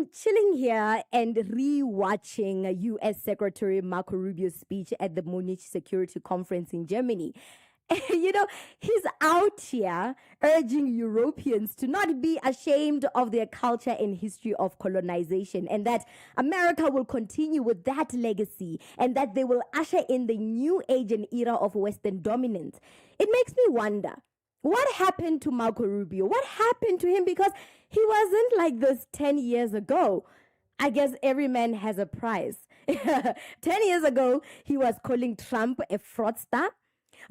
I'm chilling here and re-watching U.S. Secretary Marco Rubio's speech at the Munich Security Conference in Germany. He's out here urging Europeans to not be ashamed of their culture and history of colonization, and that America will continue with that legacy, and that they will usher in the new age and era of Western dominance. It makes me wonder, what happened to Marco Rubio? What happened to him? Because he wasn't like this 10 years ago. I guess every man has a price. 10 years ago, he was calling Trump a fraudster,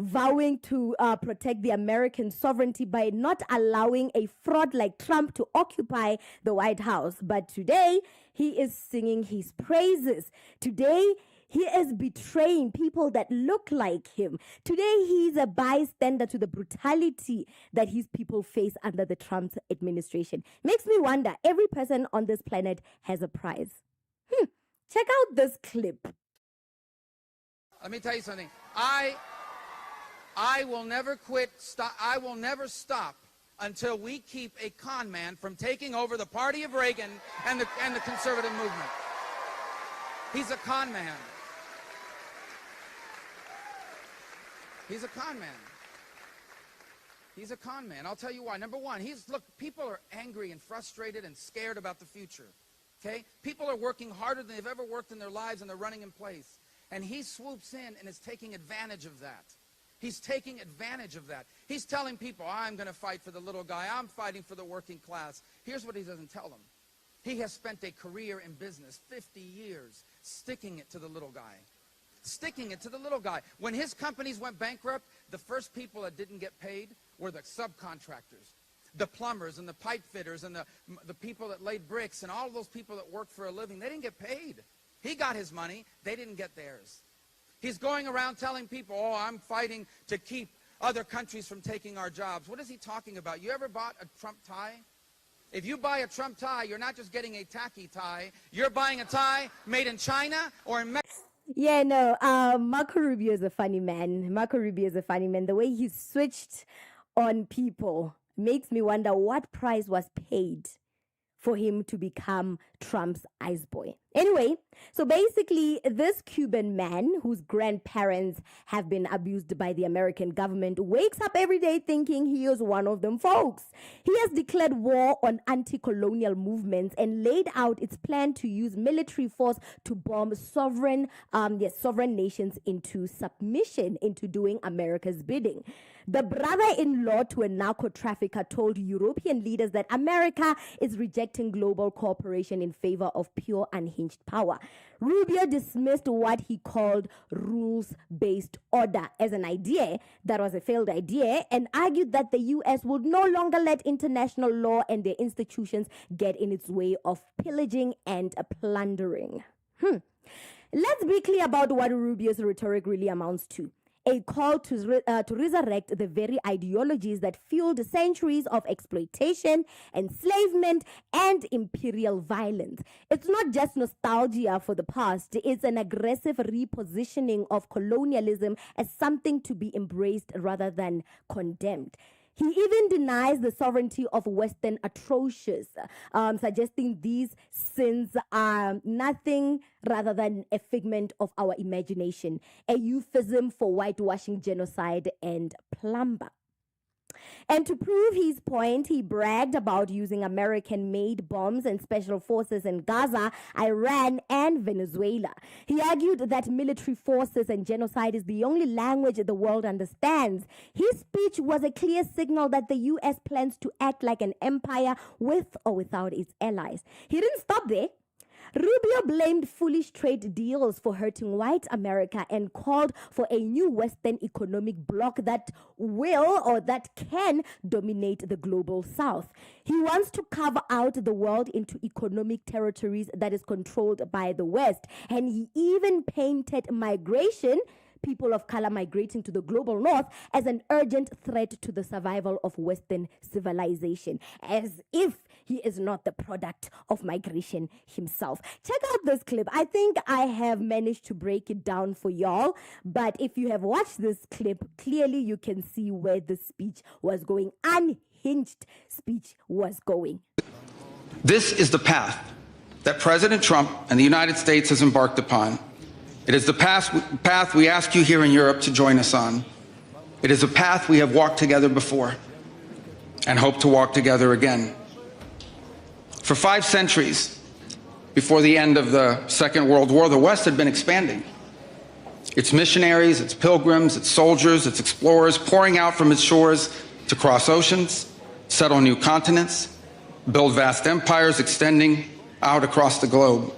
vowing to protect the American sovereignty by not allowing a fraud like Trump to occupy the White House. But today, he is singing his praises. Today, he is betraying people that look like him. Today, he's a bystander to the brutality that his people face under the Trump administration. Makes me wonder, every person on this planet has a prize. Check out this clip. Let me tell you something. I will never quit. I will never stop until we keep a con man from taking over the party of Reagan and the conservative movement. He's a con man. He's a con man. He's a con man. I'll tell you why. Number one, look, people are angry and frustrated and scared about the future. Okay? People are working harder than they've ever worked in their lives, and they're running in place. And he swoops in and is taking advantage of that. He's taking advantage of that. He's telling people, I'm going to fight for the little guy. I'm fighting for the working class. Here's what he doesn't tell them. He has spent a career in business, 50 years, sticking it to the little guy. Sticking it to the little guy. When his companies went bankrupt, the first people that didn't get paid were the subcontractors, the plumbers and the pipe fitters and the people that laid bricks and all of those people that worked for a living. They didn't get paid. He got his money. They didn't get theirs. He's going around telling people, oh, I'm fighting to keep other countries from taking our jobs. What is he talking about? You ever bought a Trump tie? If you buy a Trump tie, you're not just getting a tacky tie. You're buying a tie made in China or in Mexico. Yeah, no, Marco Rubio is a funny man. Marco Rubio is a funny man. The way he switched on people makes me wonder what price was paid for him to become Trump's ice boy. Anyway, so basically, this Cuban man whose grandparents have been abused by the American government wakes up every day thinking he is one of them folks. He has declared war on anti-colonial movements and laid out its plan to use military force to bomb sovereign nations into submission, into doing America's bidding. The brother-in-law to a narco trafficker told European leaders that America is rejecting global cooperation in favor of pure unhinged power. Rubio dismissed what he called rules-based order as an idea that was a failed idea and argued that the U.S. would no longer let international law and their institutions get in its way of pillaging and plundering. Let's be clear about what Rubio's rhetoric really amounts to. A call to resurrect the very ideologies that fueled centuries of exploitation, enslavement, and imperial violence. It's not just nostalgia for the past, it's an aggressive repositioning of colonialism as something to be embraced rather than condemned. He even denies the sovereignty of Western atrocious, suggesting these sins are nothing rather than a figment of our imagination, a euphemism for whitewashing genocide and plunder. And to prove his point, he bragged about using American-made bombs and special forces in Gaza, Iran, and Venezuela. He argued that military forces and genocide is the only language the world understands. His speech was a clear signal that the U.S. plans to act like an empire with or without its allies. He didn't stop there. Rubio blamed foolish trade deals for hurting white America and called for a new Western economic bloc that will or that can dominate the global South. He wants to carve out the world into economic territories that is controlled by the West. And he even painted migration, people of color migrating to the global north, as an urgent threat to the survival of Western civilization, as if he is not the product of migration himself. Check out this clip. I think I have managed to break it down for y'all, but if you have watched this clip, clearly you can see where the speech was going. Unhinged speech was going. This is the path that President Trump and the United States has embarked upon. It is the path we ask you here in Europe to join us on. It is a path we have walked together before and hope to walk together again. For 5 centuries, before the end of the Second World War, the West had been expanding. Its missionaries, its pilgrims, its soldiers, its explorers pouring out from its shores to cross oceans, settle new continents, build vast empires extending out across the globe.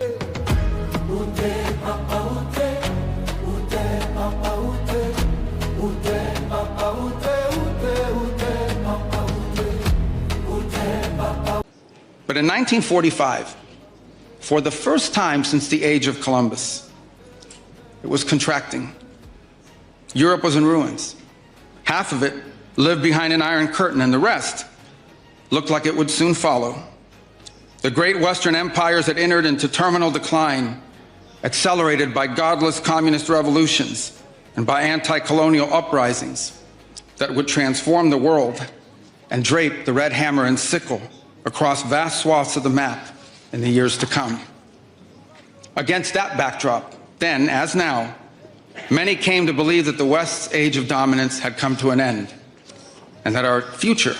But in 1945, for the first time since the age of Columbus, it was contracting. Europe was in ruins. Half of it lived behind an iron curtain, and the rest looked like it would soon follow. The great Western empires had entered into terminal decline, accelerated by godless communist revolutions and by anti-colonial uprisings that would transform the world and drape the red hammer and sickle across vast swaths of the map in the years to come. Against that backdrop, then as now, many came to believe that the West's age of dominance had come to an end, and that our future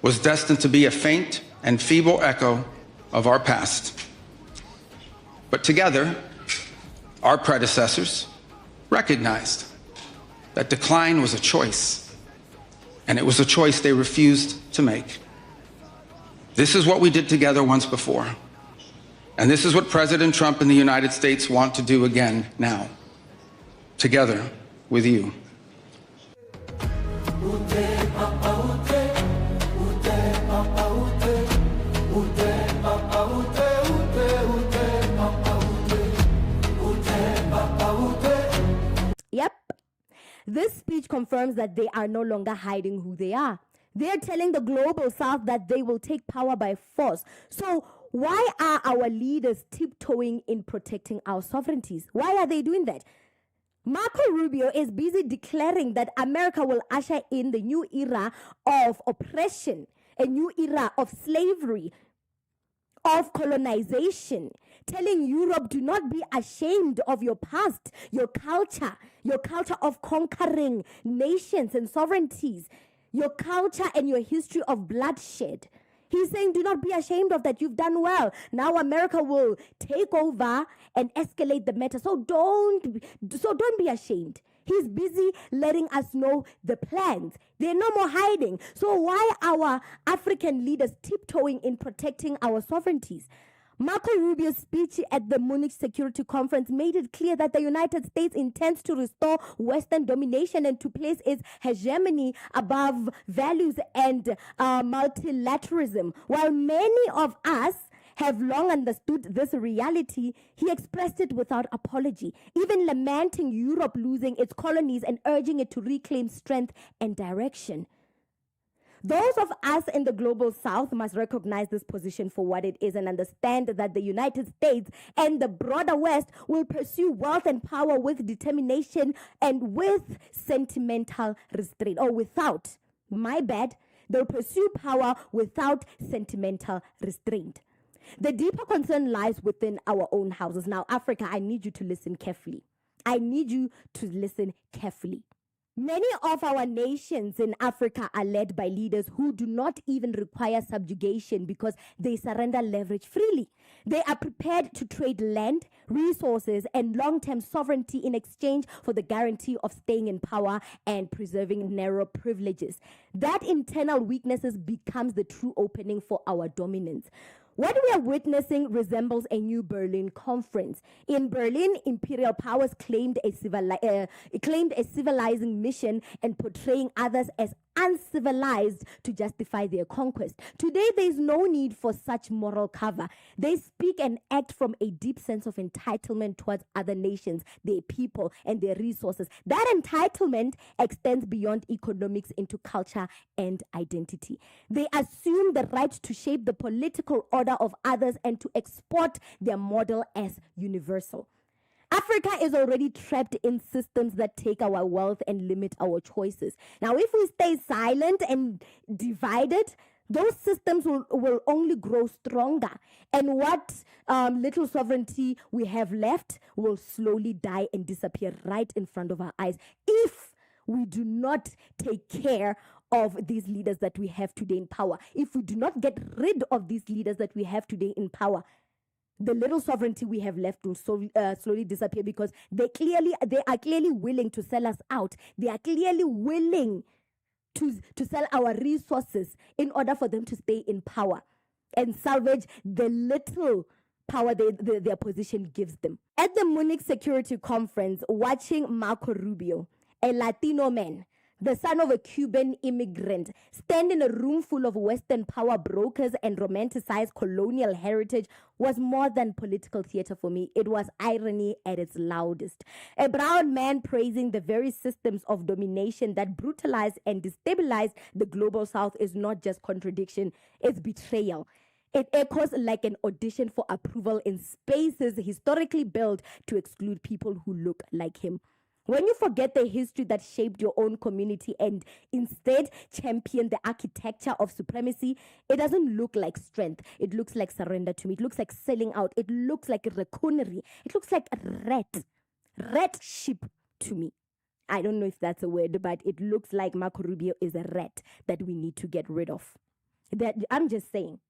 was destined to be a faint and feeble echo of our past. But together, our predecessors recognized that decline was a choice, and it was a choice they refused to make. This is what we did together once before, and this is what President Trump and the United States want to do again now, together with you. Yep. This speech confirms that they are no longer hiding who they are. They're telling the global south that they will take power by force. So why are our leaders tiptoeing in protecting our sovereignties? Why are they doing that? Marco Rubio is busy declaring that America will usher in the new era of oppression, a new era of slavery, of colonization, telling Europe, do not be ashamed of your past, your culture of conquering nations and sovereignties, your culture and your history of bloodshed. He's saying, do not be ashamed of that. You've done well. Now America will take over and escalate the matter. So don't be ashamed. He's busy letting us know the plans. They're no more hiding. So why our African leaders tiptoeing in protecting our sovereignties? Marco Rubio's speech at the Munich Security Conference made it clear that the United States intends to restore Western domination and to place its hegemony above values and multilateralism. While many of us have long understood this reality, he expressed it without apology, even lamenting Europe losing its colonies and urging it to reclaim strength and direction. Those of us in the global south must recognize this position for what it is and understand that the United States and the broader West will pursue wealth and power with determination and with sentimental restraint, or without. My bad. They'll pursue power without sentimental restraint. The deeper concern lies within our own houses. Now, Africa, I need you to listen carefully. I need you to listen carefully. Many of our nations in Africa are led by leaders who do not even require subjugation because they surrender leverage freely. They are prepared to trade land, resources, and long-term sovereignty in exchange for the guarantee of staying in power and preserving narrow privileges. That internal weaknesses becomes the true opening for our dominance. What we are witnessing resembles a new Berlin conference. In Berlin, imperial powers claimed a civilizing mission and portraying others as uncivilized to justify their conquest. Today, there is no need for such moral cover. They speak and act from a deep sense of entitlement towards other nations, their people, and their resources. That entitlement extends beyond economics into culture and identity. They assume the right to shape the political order of others and to export their model as universal. Africa is already trapped in systems that take our wealth and limit our choices. Now, if we stay silent and divided, those systems will only grow stronger. And what little sovereignty we have left will slowly die and disappear right in front of our eyes if we do not take care of these leaders that we have today in power. If we do not get rid of these leaders that we have today in power, the little sovereignty we have left will slowly disappear, because they are clearly willing to sell us out. They are clearly willing to sell our resources in order for them to stay in power and salvage the little power their position gives them. At the Munich Security Conference, watching Marco Rubio, a Latino man, the son of a Cuban immigrant, stand in a room full of Western power brokers and romanticize colonial heritage was more than political theater for me. It was irony at its loudest. A brown man praising the very systems of domination that brutalized and destabilized the global South is not just contradiction, it's betrayal. It echoes like an audition for approval in spaces historically built to exclude people who look like him. When you forget the history that shaped your own community and instead champion the architecture of supremacy, it doesn't look like strength. It looks like surrender to me. It looks like selling out. It looks like racoonery. It looks like rat sheep to me. I don't know if that's a word, but it looks like Marco Rubio is a rat that we need to get rid of. I'm just saying.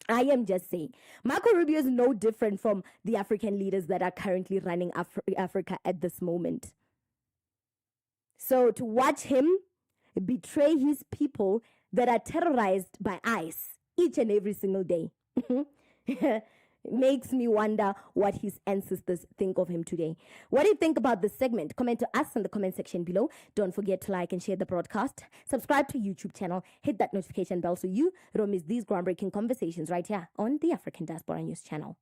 I am just saying. Marco Rubio is no different from the African leaders that are currently running Africa at this moment. So to watch him betray his people that are terrorized by ICE each and every single day makes me wonder what his ancestors think of him today. What do you think about this segment? Comment to us in the comment section below. Don't forget to like and share the broadcast. Subscribe to YouTube channel. Hit that notification bell so you don't miss these groundbreaking conversations right here on the African Diaspora News channel.